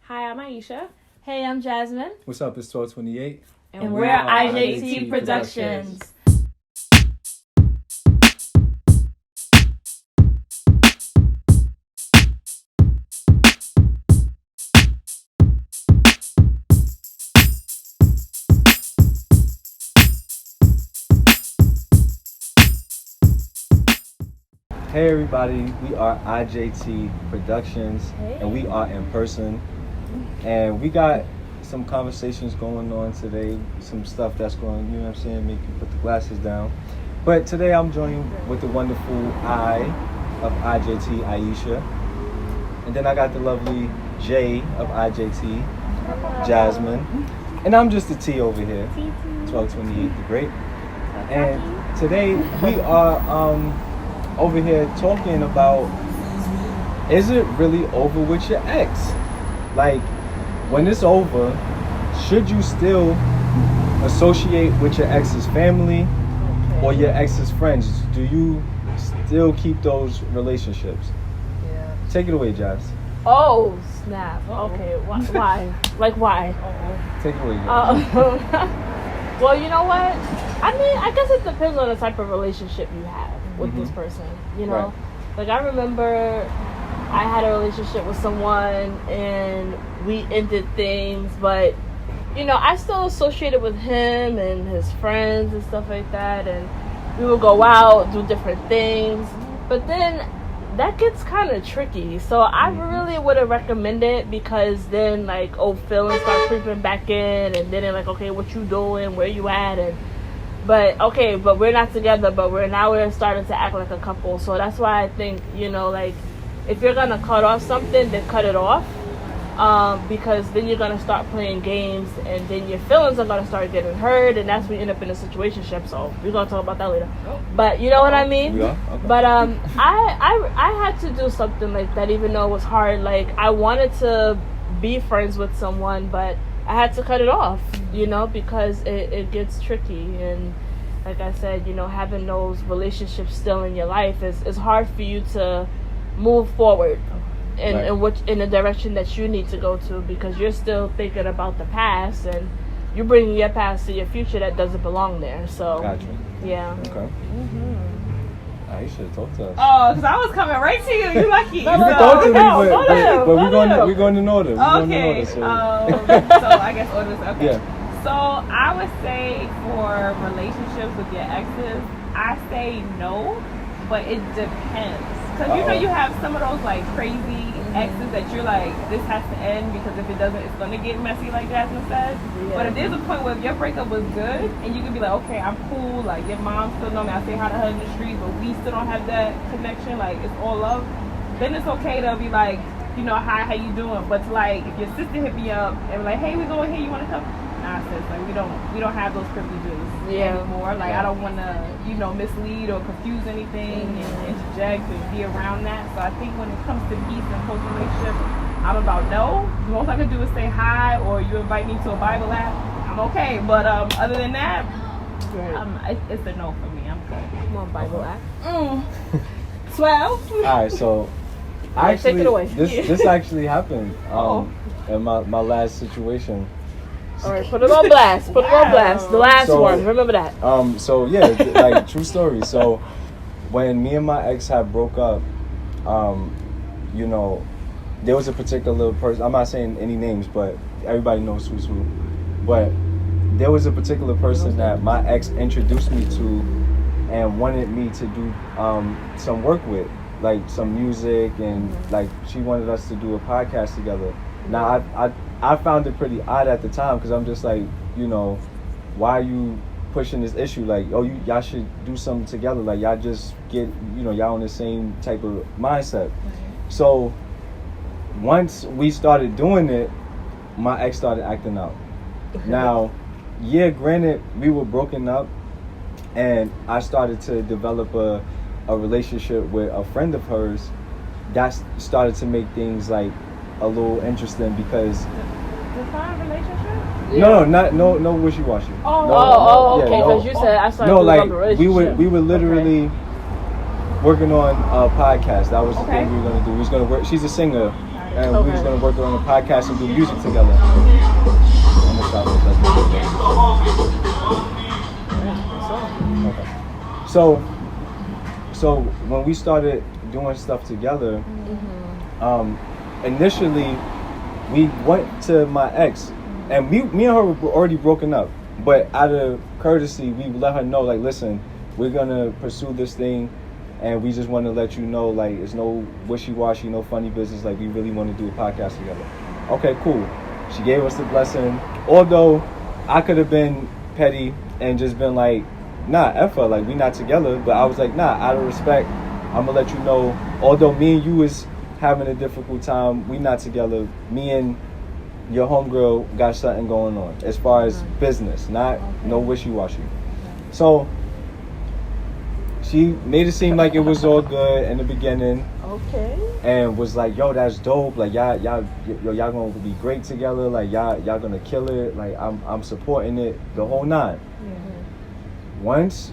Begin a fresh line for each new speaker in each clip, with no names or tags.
Hi, I'm Aisha.
Hey, I'm Jasmine.
What's up? It's 1228.
And we're IJT Productions.
Hey everybody, we are IJT Productions, and we are in person. And we got some conversations going on today, some stuff that's going, you know what I'm saying, make you put the glasses down. But today I'm joined with the wonderful I of IJT, Aisha. And then I got the lovely J of IJT, Jasmine. And I'm just the T over here, 1228 the Great. And today we are over here talking about, is it really over with your ex? Like, when it's over, should you still associate with your ex's family or your ex's friends? Do you still keep those relationships?
Yeah.
Take it away, Jazz.
Oh, snap. Okay, why? Like, why?
Take it away, Jazz.
Well, you know what? I mean, I guess it depends on the type of relationship you have with this person, you know? Right. Like, I remember I had a relationship with someone and we ended things, but, you know, I still associated with him and his friends and stuff like that, and we would go out, do different things, but then that gets kind of tricky. So I really wouldn't recommend it, because then, like, old feelings start creeping back in, and then they're like, okay, what you doing, where you at, and but we're not together, but we're starting to act like a couple. So that's why I think, you know, like, if you're gonna cut off something, then cut it off, because then you're gonna start playing games, and then your feelings are gonna start getting hurt, and that's when you end up in a situationship. So we're gonna talk about that later. But you know what I mean?
Yeah. Okay.
But I had to do something like that, even though it was hard. Like, I wanted to be friends with someone, but I had to cut it off, you know, because it gets tricky. And like I said, you know, having those relationships still in your life is hard for you to move forward in the direction that you need to go to, because you're still thinking about the past, and you're bringing your past to your future that doesn't belong there. So,
Gotcha.
Yeah.
Okay. Aisha, talk to us.
Oh, because I was coming right to you. You lucky.
You can talk to me, but we're going in order.
Okay. So I guess order's okay.
Yeah.
So I would say for relationships with your exes, I say no, but it depends. Because you know, you have some of those like crazy exes that you're like, this has to end, because if it doesn't, it's going to get messy, like Jasmine said. Yeah. But if there's a point where if your breakup was good, and you can be like, okay, I'm cool, like your mom still know me, I say hi to her in the street, but we still don't have that connection, like it's all love, then it's okay to be like, you know, hi, how you doing? But like, if your sister hit me up and be like, hey, we going here, you want to come? Nah, sis, like we don't have those privileges anymore. Like, I don't want to, you know, mislead or confuse anything and interject and be around that. So I think when it comes to peace and close relationship, I'm about no. The most I can do is say hi, or you invite me to a Bible app, I'm okay. But other than that, it's a no for me. I'm good.
Come on, Bible app.
12.
All right, so actually,
take it away.
This actually happened in my last situation.
All right, put it on blast. Put it on blast. The last one. Remember that.
So yeah, like, true story. So when me and my ex had broke up, you know, there was a particular person. I'm not saying any names, but everybody knows who's who. But there was a particular person that my ex introduced me to, and wanted me to do some work with, like some music, and like she wanted us to do a podcast together. Now I found it pretty odd at the time, because I'm just like, you know, why are you pushing this issue? Like, oh, y'all should do something together. Like, y'all just get, you know, y'all on the same type of mindset. So once we started doing it, my ex started acting out. Now, yeah, granted, we were broken up, and I started to develop a relationship with a friend of hers that started to make things like a little interesting, because
Define relationship?
No wishy-washy.
Okay, because you said I started to develop a relationship.
we were literally working on a podcast. That was the thing we were gonna do. We was gonna work. She's a singer, and we was gonna work on a podcast and do music together. I'm gonna stop Okay. So when we started doing stuff together, initially we went to my ex, and me and her were already broken up. But out of courtesy, we let her know, like, listen, we're gonna pursue this thing, and we just want to let you know, like, it's no wishy-washy, no funny business. Like, we really want to do a podcast together. Okay, cool. She gave us the blessing. Although I could have been petty and just been like, nah, F her, like, we not together. But I was like, nah, out of respect, I'm gonna let you know. Although me and you is having a difficult time, we not together. Me and your homegirl got something going on as far as business, not no wishy-washy. So she made it seem like it was all good in the beginning.
Okay.
And was like, yo, that's dope. Like y'all gonna be great together. Like y'all gonna kill it. Like I'm supporting it, the whole nine. Once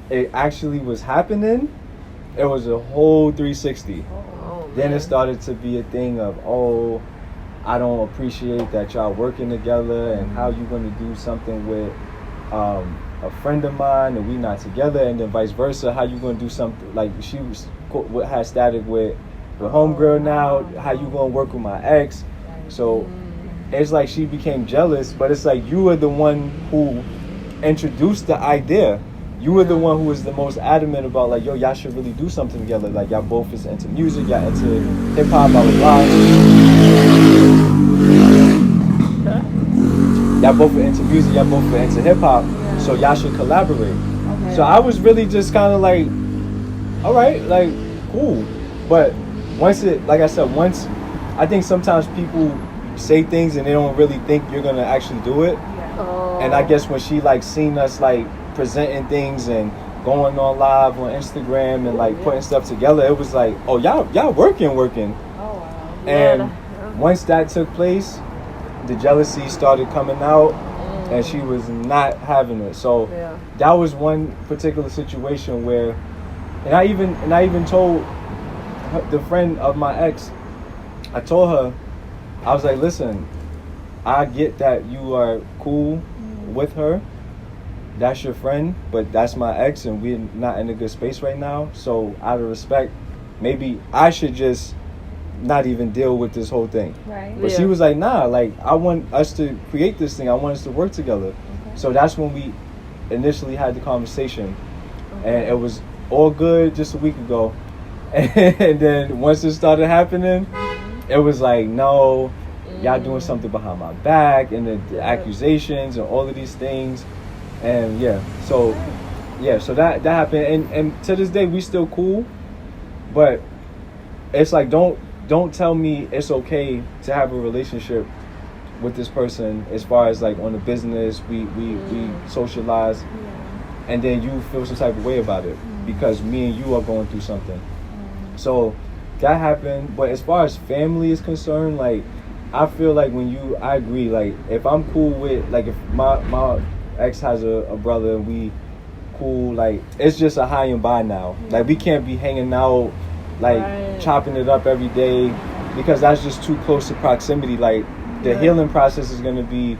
it actually was happening, it was a whole 360. Then it started to be a thing of, oh, I don't appreciate that y'all working together, and how you gonna do something with a friend of mine and we not together, and then vice versa. How you gonna do something, like she was had static with the homegirl now, how you gonna work with my ex? So it's like she became jealous, but it's like you were the one who introduced the idea. You were the one who was the most adamant about, like, yo, y'all should really do something together. Like, y'all both is into music, y'all into hip hop, blah blah blah. Y'all both are into music, y'all both are into hip hop, so y'all should collaborate. So I was really just kind of like, all right, like, cool. But once I think sometimes people say things and they don't really think you're gonna actually do it. And I guess when she like seen us like presenting things and going on live on Instagram and like putting stuff together, it was like, oh, y'all working.
Oh wow.
And once that took place, the jealousy started coming out, and she was not having it. So that was one particular situation where, and I even told the friend of my ex, I told her, I was like, listen, I get that you are cool with her, that's your friend, but that's my ex and we're not in a good space right now. So out of respect, maybe I should just not even deal with this whole thing. Right. But she was like, nah, like, I want us to create this thing. I want us to work together. So that's when we initially had the conversation. And it was all good just a week ago. And then once it started happening, it was like, no, y'all doing something behind my back, and the accusations and all of these things. And so that happened. And to this day, we still cool. But it's like, don't tell me it's okay to have a relationship with this person as far as like on the business, we socialize, and then you feel some type of way about it because me and you are going through something. So that happened. But as far as family is concerned, like, I feel like I agree, like, if I'm cool with, like, if my ex has a brother and we cool, like, it's just a high and by now. Like, we can't be hanging out, like, chopping it up every day, because that's just too close to proximity. Like, the healing process is going to be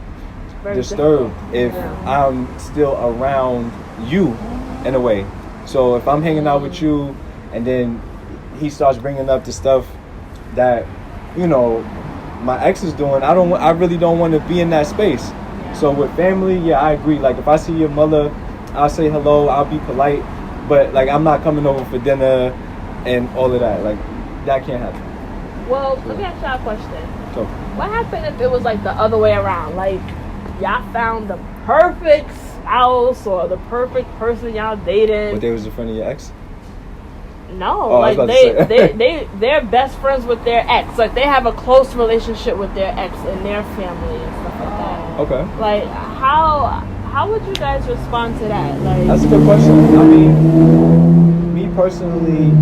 disturbed if I'm still around you in a way. So if I'm hanging out with you and then he starts bringing up the stuff that, you know, my ex is doing, I really don't want to be in that space. So with family, I agree. Like, if I see your mother, I'll say hello, I'll be polite, but like, I'm not coming over for dinner and all of that. Like, that can't happen.
Well, let me ask y'all a question.
So,
what happened if it was like the other way around? Like, y'all found the perfect spouse or the perfect person y'all dated,
but they was a friend of your ex?
No, like they're best friends with their ex. Like, they have a close relationship with their ex and their family and stuff like that.
Okay.
Like, how would you guys respond to that? Like,
that's a good question. I mean, me personally,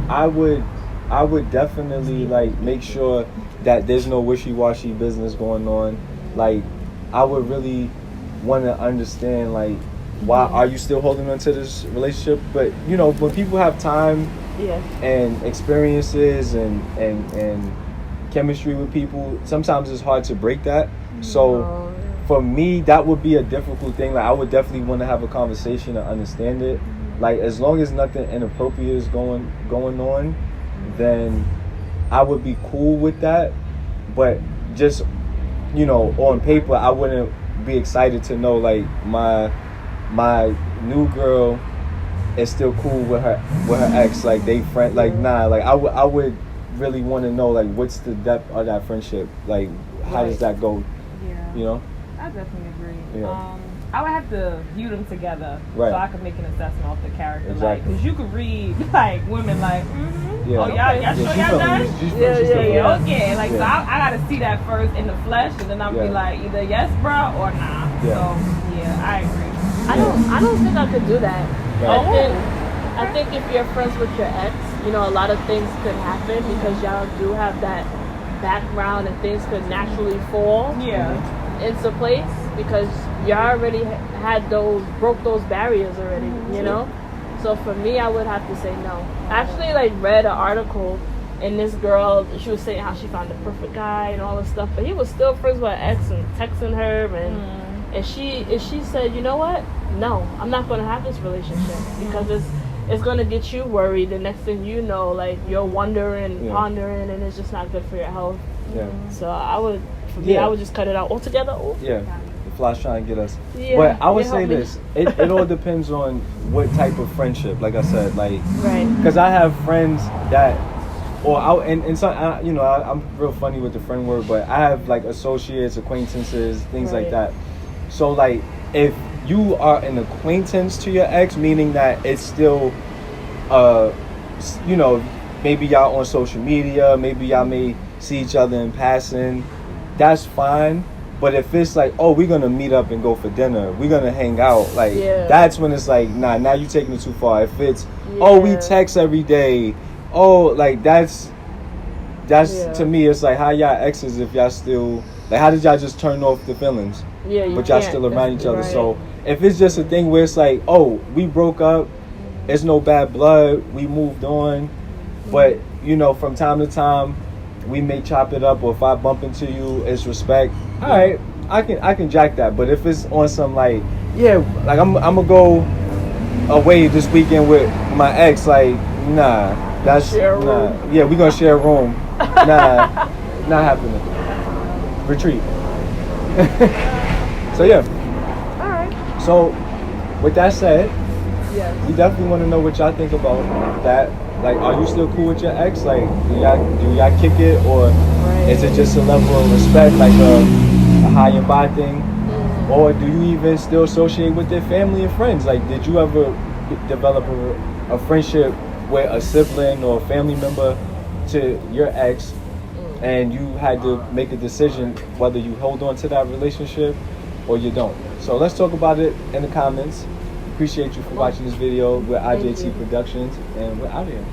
I would definitely like make sure that there's no wishy-washy business going on. Like, I would really want to understand, like, why are you still holding on to this relationship? But, you know, when people have time and experiences and chemistry with people, sometimes it's hard to break that. So
Oh,
for me, that would be a difficult thing. Like I would definitely want to have a conversation and understand it. Like as long as nothing inappropriate is going on, then I would be cool with that. But just, you know, on paper, I wouldn't be excited to know like my new girl is still cool with her ex. Like they friend. Like nah. Like I would really want to know like what's the depth of that friendship. Like how does that go?
Yeah.
You know.
I definitely agree.
Yeah.
I would have to view them together
Right.
so I could make an assessment off the character.
Exactly.
Like, because you could read like women like,
Yeah.
oh y'all sure y'all done?
Yeah.
Okay. Like so, I gotta see that first in the flesh, and then I'll be
Yeah.
like either yes, bruh, or nah.
Yeah.
So yeah, I agree.
I don't think I could do that.
Right.
I think if you're friends with your ex, you know, a lot of things could happen because y'all do have that background and things could naturally fall
Yeah.
into place because you already broke those barriers already, you know? So for me, I would have to say no. I actually like read an article and this girl, she was saying how she found the perfect guy and all this stuff, but he was still friends with her ex and texting her and she said, you know what? No, I'm not going to have this relationship because it's going to get you worried. The next thing you know, like you're wondering, pondering, and it's just not good for your health.
Yeah.
So I would just cut it out altogether. Ooh.
Yeah. The fly's trying to get us.
Yeah,
But I would say
help me.
this: it all depends on what type of friendship. Like I said, like
Right.
because I have friends that, and some, you know, I'm real funny with the friend word, but I have like associates, acquaintances, things like that. So like if you are an acquaintance to your ex, meaning that it's still, you know, maybe y'all on social media, maybe y'all may see each other in passing, that's fine. But if it's like, oh, we're gonna meet up and go for dinner, we're gonna hang out, like that's when it's like, nah, now you're taking it too far. If it's, oh, we text every day, oh, like that's to me, it's like how y'all exes if y'all still like, how did y'all just turn off the feelings?
Yeah,
but y'all still around each other. So if it's just a thing where it's like, oh, we broke up, it's no bad blood, we moved on, but you know, from time to time we may chop it up, or if I bump into you, it's respect. All right, I can jack that. But if it's on some like, yeah, like I'm gonna go away this weekend with my ex, like nah, that's nah. Yeah, we gonna share a room. Nah, not happening. Retreat. So yeah.
All right.
So with that said,
Yes.
we definitely want to know what y'all think about that. Like, are you still cool with your ex? Like, do y'all kick it, or is it just a level of respect, like a high and by thing? Or do you even still associate with their family and friends? Like, did you ever develop a friendship with a sibling or a family member to your ex, and you had to make a decision whether you hold on to that relationship or you don't? So let's talk about it in the comments. Appreciate you for watching this video. We're IJT Productions, and we're out of here.